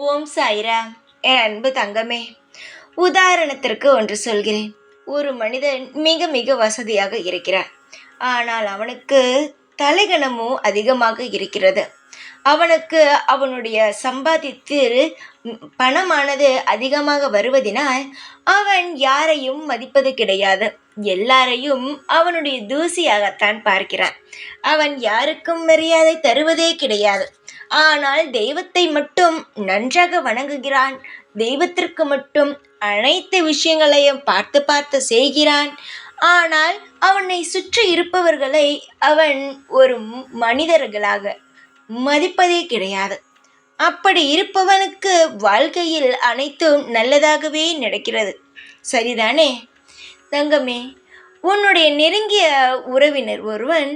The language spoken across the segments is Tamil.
ஓம் சாய்ராம். என் அன்பு தங்கமே, உதாரணத்திற்கு ஒன்று சொல்கிறேன். ஒரு மனிதன் மிக மிக வசதியாக இருக்கிறான். ஆனால் அவனுக்கு தலைகணமோ அதிகமாக இருக்கிறது. அவனுக்கு அவனுடைய சம்பாதித்து பணமானது அதிகமாக வருவதினால் அவன் யாரையும் மதிப்பது கிடையாது. எல்லாரையும் அவனுடைய தூசியாகத்தான் பார்க்கிறான். அவன் யாருக்கும் மரியாதை தருவதே கிடையாது. ஆனால் தெய்வத்தை மட்டும் நன்றாக வணங்குகிறான். தெய்வத்திற்கு மட்டும் அனைத்து விஷயங்களையும் பார்த்து பார்த்து செய்கிறான். ஆனால் அவனை சுற்றி இருப்பவர்களை அவன் ஒரு மனிதர்களாக மதிப்பதே கிடையாது. அப்படி இருப்பவனுக்கு வாழ்க்கையில் அனைத்தும் நல்லதாகவே நடக்கிறது. சரிதானே தங்கமே? உன்னுடைய நெருங்கிய உறவினர் ஒருவன்,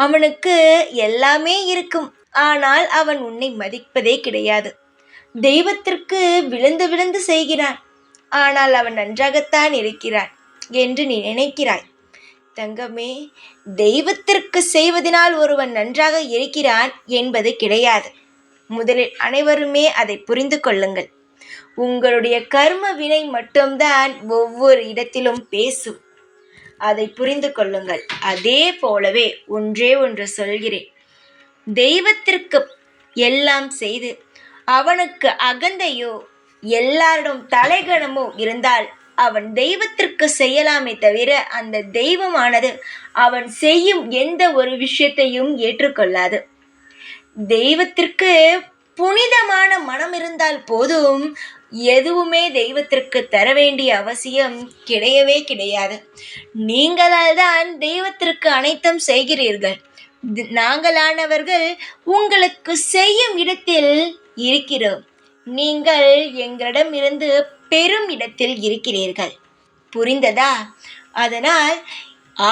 அவனுக்கு எல்லாமே இருக்கும். ஆனால் அவன் உன்னை மதிப்பதே கிடையாது. தெய்வத்திற்கு விழுந்து விழுந்து செய்கிறான். ஆனால் அவன் நன்றாகத்தான் இருக்கிறான் என்று நீ நினைக்கிறாய். தங்கமே, தெய்வத்திற்கு செய்வதனால் ஒருவன் நன்றாக இருக்கிறான் என்பது கிடையாது. முதலில் அனைவருமே அதை புரிந்து கொள்ளுங்கள். உங்களுடைய கர்ம வினை மட்டும்தான் ஒவ்வொரு இடத்திலும் பேசும். அதை புரிந்து கொள்ளுங்கள். அதே போலவே ஒன்றே ஒன்று சொல்கிறேன். தெய்வத்திற்கு எல்லாம் செய்து அவனுக்கு அகந்தையோ எல்லாரிடம் தலைகணமோ இருந்தால் அவன் தெய்வத்திற்கு செய்யலாமே தவிர அந்த தெய்வமானது அவன் செய்யும் எந்த ஒரு விஷயத்தையும் ஏற்றுக்கொள்ளாது. தெய்வத்திற்கு புனிதமான மனம் இருந்தால் போதும். எதுவுமே தெய்வத்திற்கு தர வேண்டிய அவசியம் கிடையவே கிடையாது. நீங்களால் தான் தெய்வத்திற்கு அனைத்தும் செய்கிறீர்கள். நாங்களானவர்கள் உங்களுக்கு செய்யும் இடத்தில் இருக்கிறோம். நீங்கள் எங்களிடம் இருந்து பெரும் இடத்தில் இருக்கிறீர்கள். புரிந்ததா? அதனால்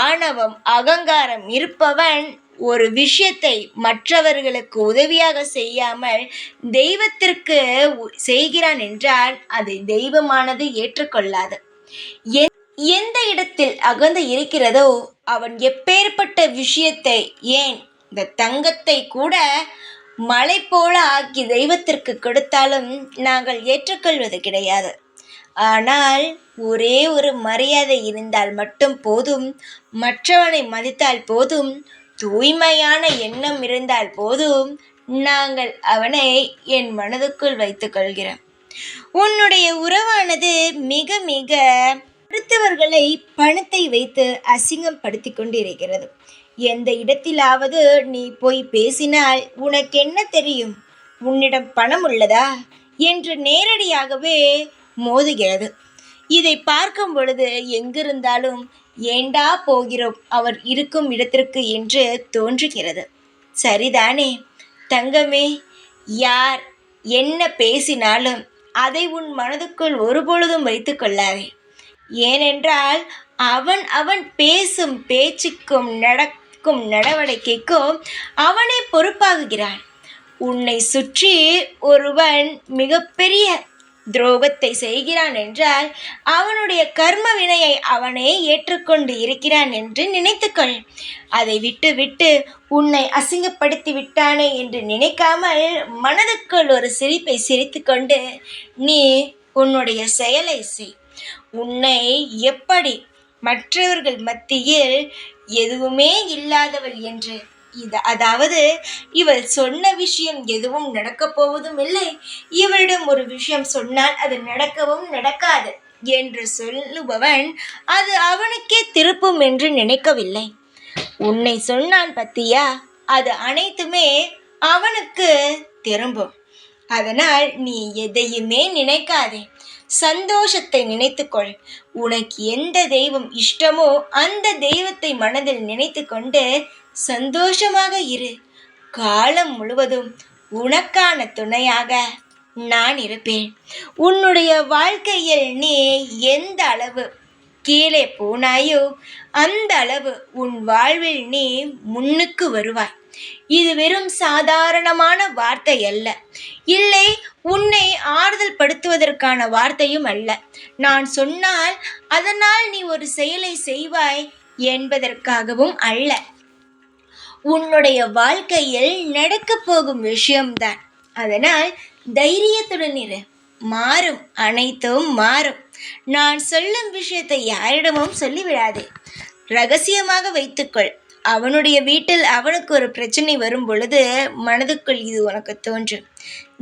ஆணவம் அகங்காரம் இருப்பவன் ஒரு விஷயத்தை மற்றவர்களுக்கு உதவியாக செய்யாமல் தெய்வத்திற்கு செய்கிறான் என்றால் அதை தெய்வமானது ஏற்றுக்கொள்ளாது. எந்த இடத்தில் அகந்தை இருக்கிறதோ அவன் எப்பேற்பட்ட விஷயத்தை, ஏன் இந்த தங்கத்தை கூட மலை போல ஆக்கி தெய்வத்திற்கு கொடுத்தாலும் நாங்கள் ஏற்றுக்கொள்வது கிடையாது. ஆனால் ஒரே ஒரு மரியாதை இருந்தால் மட்டும் போதும். மற்றவனை மதித்தால் போதும். தூய்மையான எண்ணம் இருந்தால் போதும். நாங்கள் அவனை என் மனதுக்குள் வைத்துக் கொள்கிறோம். உன்னுடைய உறவானது மிக மிக அடுத்தவர்களை பணத்தை வைத்து அசிங்கம் படுத்தி கொண்டு இருக்கிறது. எந்த இடத்திலாவது நீ போய் பேசினால் உனக்கு என்ன தெரியும், உன்னிடம் பணம் உள்ளதா என்று நேரடியாகவே மோதுகிறது. இதை பார்க்கும் பொழுது எங்கிருந்தாலும் ஏண்டா போகிறோம் அவர் இருக்கும் இடத்திற்கு என்று தோன்றுகிறது. சரிதானே தங்கமே? யார் என்ன பேசினாலும் அதை உன் மனதுக்குள் ஒருபொழுதும் வைத்து கொள்ளாதே. ஏனென்றால் அவன் பேசும் பேச்சுக்கும் நடக்கும் நடவடிக்கைக்கும் அவனே பொறுப்பாகுகிறான். உன்னை சுற்றி ஒருவன் மிகப்பெரிய துரோகத்தை செய்கிறான் என்றால் அவனுடைய கர்ம வினையை அவனே ஏற்றுக்கொண்டு இருக்கிறான் என்று நினைத்துக்கொள். அதை விட்டு விட்டு உன்னை அசிங்கப்படுத்தி விட்டானே என்று நினைக்காமல் மனதுக்குள் ஒரு சிரிப்பை சிரித்து கொண்டு நீ உன்னுடைய செயலை செய். உன்னை எப்படி மற்றவர்கள் மத்தியில் எதுவுமே இல்லாதவள் என்று, அதாவது இவள் சொன்ன விஷயம் எதுவும் நடக்கப் போவதும் இல்லை, இவளிடம் ஒரு விஷயம் சொன்னால் அது நடக்கவும் நடக்காது என்று சொல்லுபவன் அது அவனுக்கே திருப்பும் என்று நினைக்கவில்லை. உன்னை சொன்னான் பத்தியா, அது அனைத்துமே அவனுக்கு திரும்பும். அதனால் நீ எதையுமே நினைக்காதே. சந்தோஷத்தை நினைத்துக்கொள். உனக்கு எந்த தெய்வம் இஷ்டமோ அந்த தெய்வத்தை மனதில் நினைத்து கொண்டு சந்தோஷமாக இரு. காலம் முழுவதும் உனக்கான துணையாக நான் இருப்பேன். உன்னுடைய வாழ்க்கையில் நீ எந்த அளவு கீழே போனாயோ அந்த அளவு உன் வாழ்வில் நீ முன்னுக்கு வருவாய். இது வெறும் சாதாரணமான வார்த்தை அல்ல, இல்லை உன்னை ஆறுதல் படுத்துவதற்கான வார்த்தையும் அல்ல. நான் சொன்னால் அதனால் நீ ஒரு செயலை செய்வாய் என்பதற்காகவும் அல்ல. உன்னுடைய வாழ்க்கையில் நடக்கப் போகும் விஷயம்தான். அதனால் தைரியத்துடன் இரு. மாறும், அனைத்தும் மாறும். நான் சொல்லும் விஷயத்தை யாரிடமும் சொல்லிவிடாதே. ரகசியமாக வைத்துக்கொள். அவனுடைய வீட்டில் அவனுக்கு ஒரு பிரச்சனை வரும் பொழுது மனதுக்குள் இது உனக்கு தோன்றும்.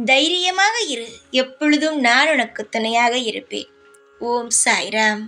தைரியமாக இரு. எப்பொழுதும் நான் உனக்கு துணையாக இருப்பேன். ஓம் சாய்ராம்.